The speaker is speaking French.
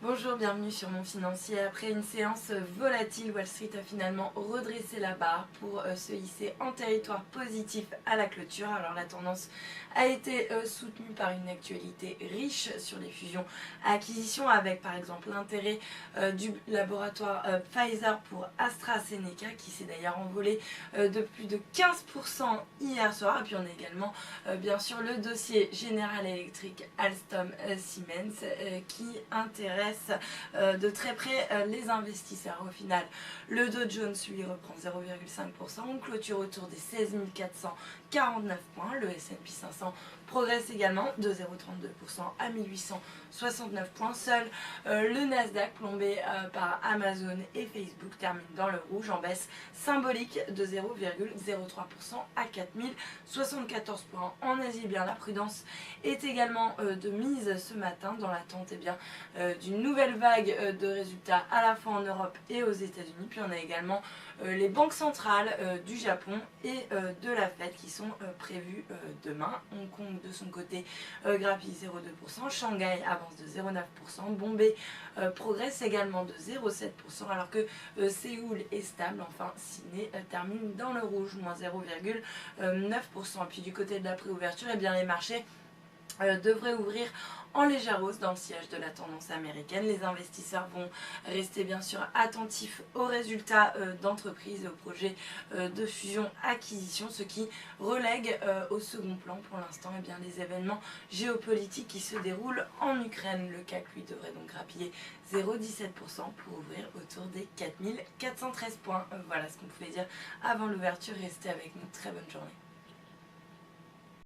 Bonjour, bienvenue sur Mon Financier. Après une séance volatile, Wall Street a finalement redressé la barre pour se hisser en territoire positif à la clôture. Alors la tendance a été soutenue par une actualité riche sur les fusions-acquisitions avec par exemple l'intérêt du laboratoire Pfizer pour AstraZeneca qui s'est d'ailleurs envolé de plus de 15% hier soir. Et puis on a également bien sûr le dossier General Electric Alstom Siemens qui intéresse de très près les investisseurs. Au final, le Dow Jones lui reprend 0,5%, on clôture autour des 16 449 points. Le S&P 500 progresse également de 0,32% à 1869 points. Seul le Nasdaq, plombé par Amazon et Facebook, termine dans le rouge en baisse symbolique de 0,03% à 4074 points. En Asie, bien, la prudence est également de mise ce matin dans l'attente d'une nouvelle vague de résultats à la fois en Europe et aux États-Unis. Puis on a également les banques centrales du Japon et de la Fed qui sont prévues demain. Hong Kong de son côté grappille 0,2%, Shanghai avance de 0,9%, Bombay progresse également de 0,7% alors que Séoul est stable. Enfin, Sydney termine dans le rouge, moins 0,9%. Et puis du côté de la préouverture, eh bien les marchés devrait ouvrir en légère hausse dans le sillage de la tendance américaine. Les investisseurs vont rester bien sûr attentifs aux résultats d'entreprises et aux projets de fusion-acquisition, ce qui relègue au second plan pour l'instant eh bien, les événements géopolitiques qui se déroulent en Ukraine. Le CAC lui devrait donc grappiller 0,17% pour ouvrir autour des 4413 points. Voilà ce qu'on pouvait dire avant l'ouverture. Restez avec nous, très bonne journée.